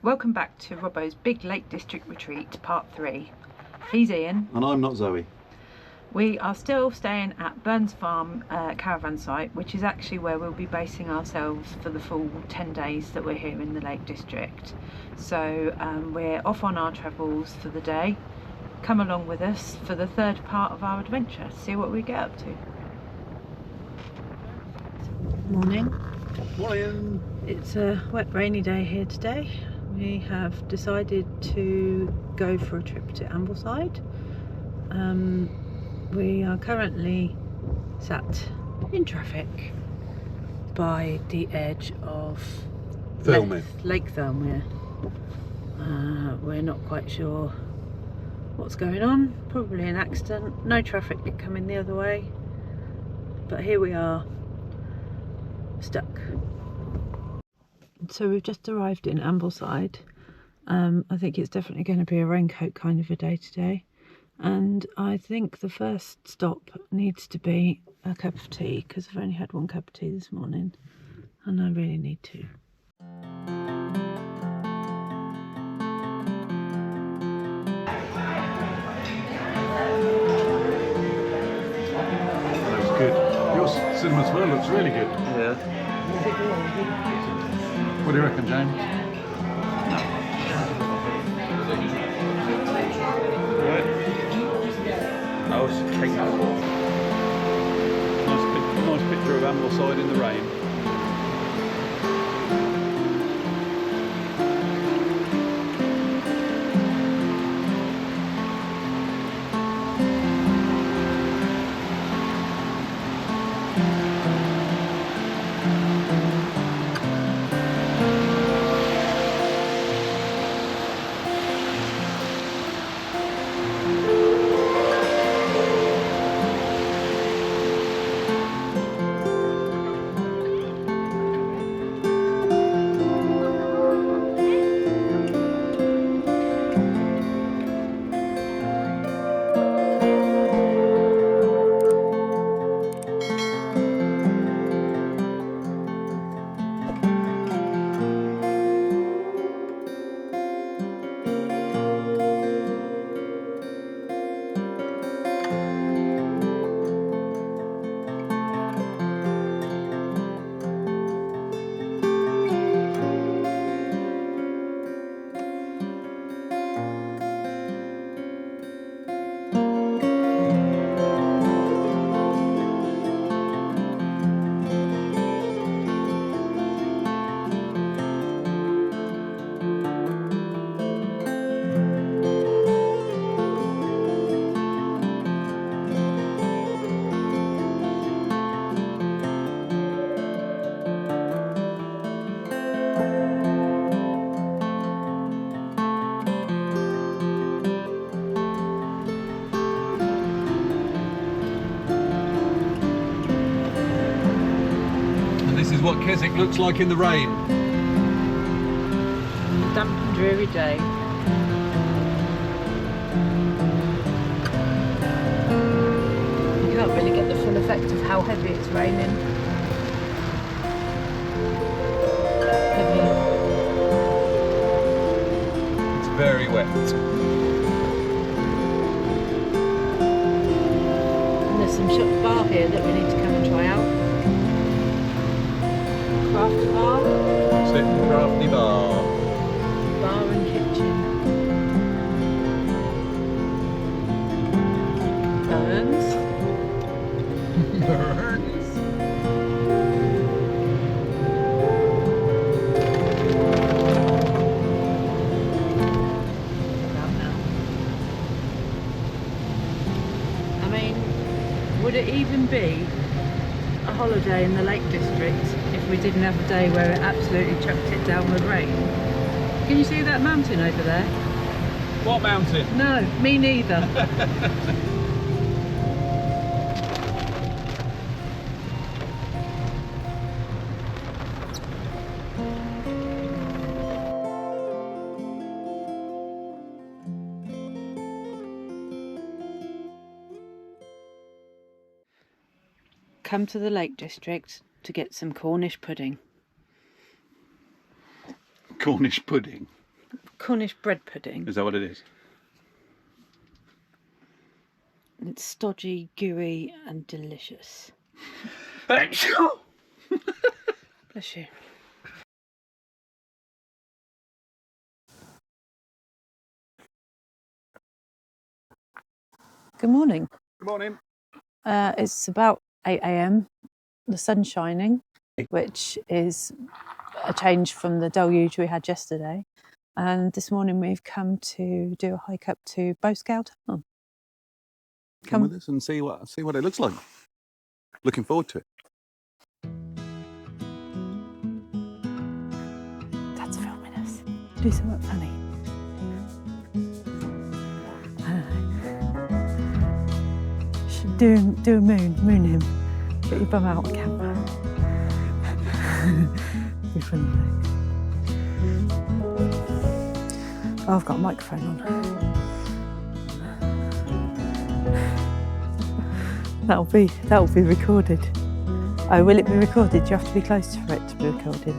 Welcome back to Robbo's Big Lake District Retreat, Part 3. He's Ian. And I'm not Zoe. We are still staying at Burns Farm Caravan site, which is actually where we'll be basing ourselves for the full 10 days that we're here in the Lake District. So we're off on our travels for the day. Come along with us for the third part of our adventure, see what we get up to. Morning. Morning. It's a wet, rainy day here today. We have decided to go for a trip to Ambleside. We are currently sat in traffic by the edge of Lake Thirlmere. We're not quite sure what's going on, probably an accident, no traffic coming the other way, but here we are, stuck. So we've just arrived in Ambleside. I think it's definitely going to be a raincoat kind of a day today, and I think the first stop needs to be a cup of tea, because I've only had one cup of tea this morning and I really need to. That looks good. Your cinnamon swirl looks really good. Yeah. What do you reckon, James? Nice picture of Ambleside in the rain. This is what Keswick looks like in the rain. Damp and dreary day. You can't really get the full effect of how heavy it's raining. It's very wet. And there's some shop bar here that we need to come and try out. Craft bar. Sit and crafty bar. Bar and kitchen. Burns. Burns. I mean, would it even be a holiday in the Lake District if we didn't have a day where it absolutely chucked it down with rain? Can you see that mountain over there? What mountain? No, me neither. Come to the Lake District to get some Cornish pudding. Cornish pudding. Cornish bread pudding. Is that what it is? It's stodgy, gooey and delicious. Bless Bless you. Good morning. Good morning. It's about 8 a.m. The sun's shining, which is a change from the deluge we had yesterday. And this morning we've come to do a hike up to Bowscale Tarn. Come with us and see what it looks like. Looking forward to it. Dad's filming us. Do something funny. Should do a moon him. Get your bum out on camera. Be funny. Oh, I've got a microphone on. That'll be recorded. Oh, will it be recorded? Do you have to be close for it to be recorded?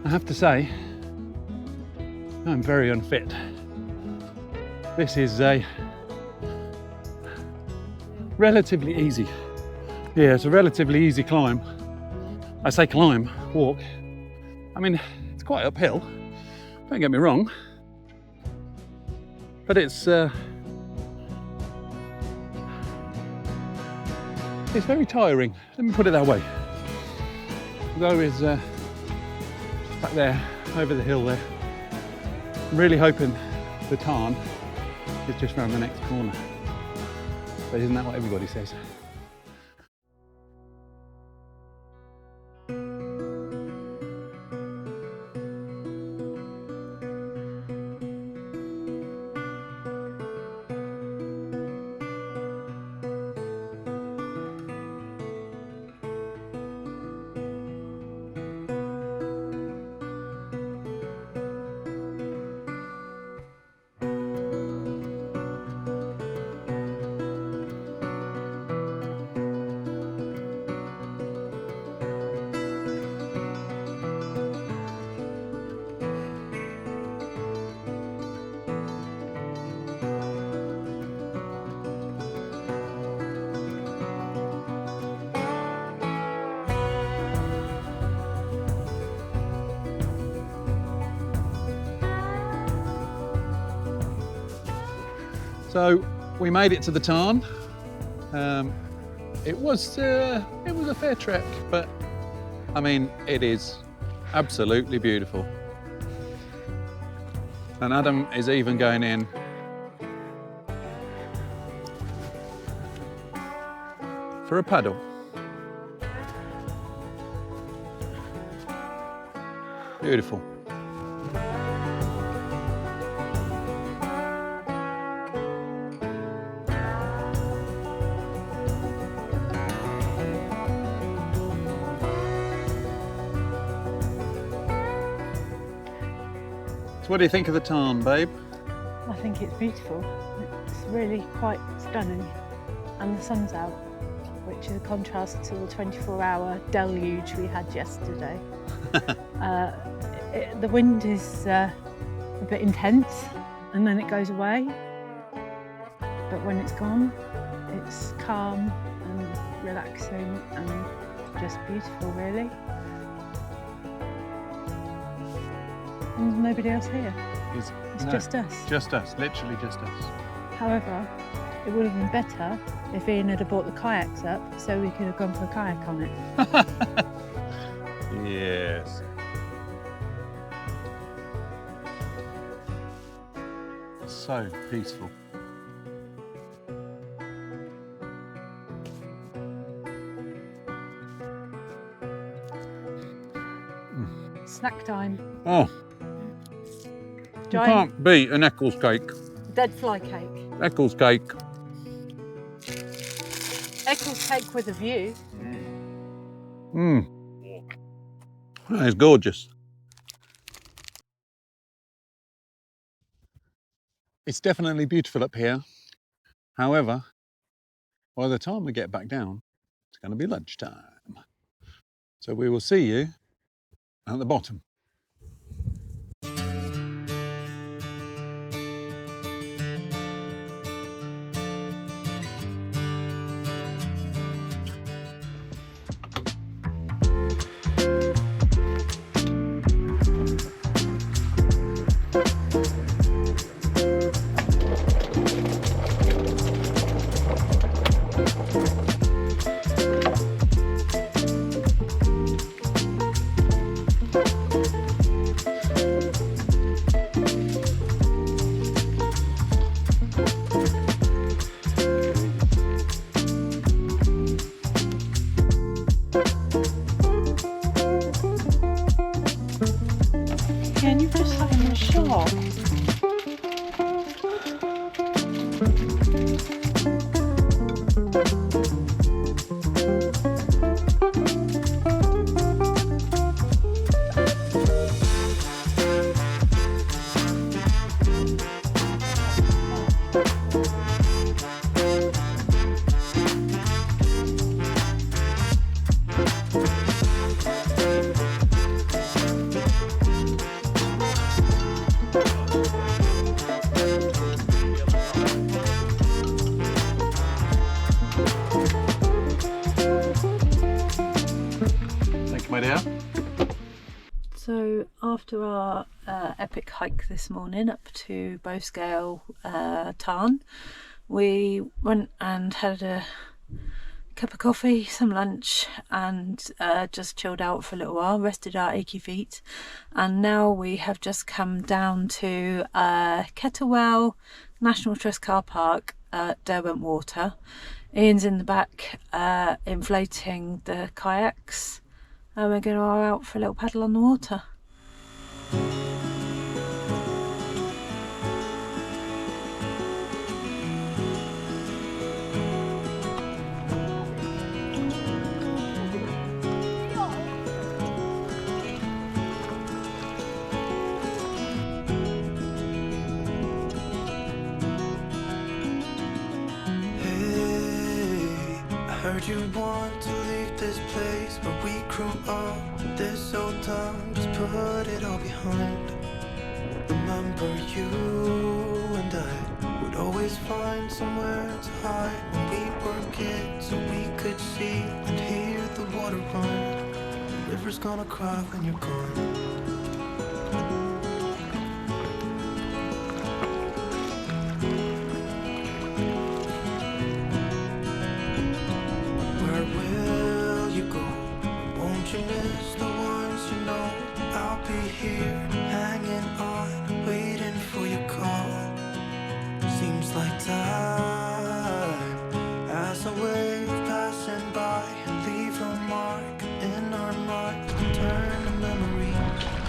I have to say, I'm very unfit. This is a relatively easy. Yeah, it's a relatively easy climb. I say climb, walk. I mean, it's quite uphill. Don't get me wrong, but it's very tiring. Let me put it that way. Though is back there, over the hill there. I'm really hoping the Tarn is just around the next corner. But isn't that what everybody says? So we made it to the Tarn. It was a fair trek, but I mean, it is absolutely beautiful. And Adam is even going in for a paddle. Beautiful. So what do you think of the Tarn, babe? I think it's beautiful. It's really quite stunning. And the sun's out, which is a contrast to the 24-hour deluge we had yesterday. The wind is a bit intense and then it goes away. But when it's gone, it's calm and relaxing and just beautiful, really. And there's nobody else here. It's just us. Just us, literally just us. However, it would have been better if Ian had brought the kayaks up so we could have gone for a kayak on it. Yes. So so peaceful. Snack time. Oh, you can't beat an Eccles cake. Dead fly cake. Eccles cake. Eccles cake with a view. Mmm. That is gorgeous. It's definitely beautiful up here. However, by the time we get back down, it's going to be lunchtime. So we will see you at the bottom. Can you just have a shot? My dear. So after our epic hike this morning up to Bowscale Tarn, we went and had a cup of coffee, some lunch, and just chilled out for a little while, rested our achy feet, and now we have just come down to Kettlewell National Trust car park at Derwent Water. Ian's in the back inflating the kayaks. And we're going to go out for a little paddle on the water. Heard you want to leave this place where we grew up. This old town, just put it all behind. Remember you and I would always find somewhere to hide when we were kids, so we could see and hear the water run. The river's gonna cry when you're gone.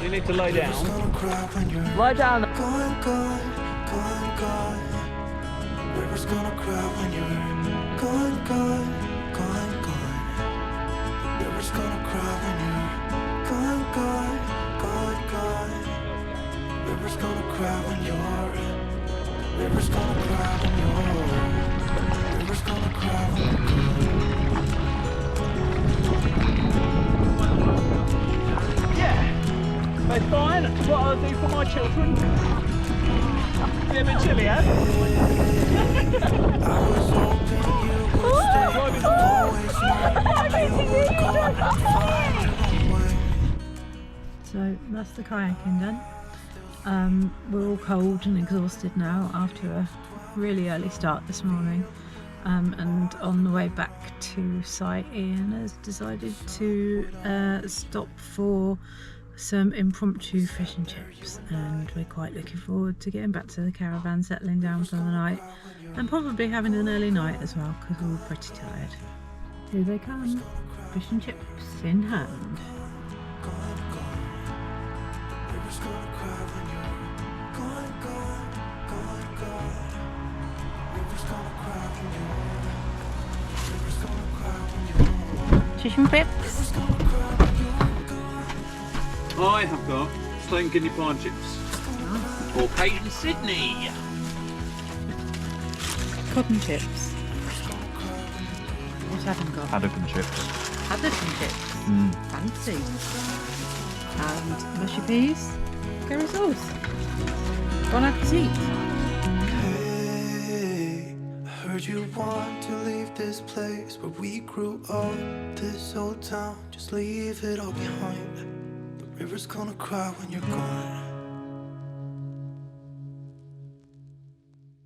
You need to lie down. Lie down. Gone, gone, gone, gone. River's gonna cry when you're gone, gone, gone, gone. River's gonna cry when you're gone, gone, gone, gone. River's gonna cry when you're. River's gonna cry when you're. River's gonna cry when you're gone. It's fine, it's what I'll do for my children. Bit of a chilly, eh? So that's the kayaking done. We're all cold and exhausted now after a really early start this morning. And on the way back to site, Ian has decided to stop for some impromptu fish and chips, and we're quite looking forward to getting back to the caravan, settling down for the night, and probably having an early night as well because we're all pretty tired. Here they come, fish and chips in hand. Fish and chips. I have got plain guinea pie and chips. Or Peyton Sydney. Cotton chips. What haven't got? Haddock and chips. Haddock and chips. Fancy. And mushy peas. Curry sauce. Bon appetit. Hey, I heard you want to leave this place where we grew up. This old town, just leave it all behind. The river's gonna cry when you're gone.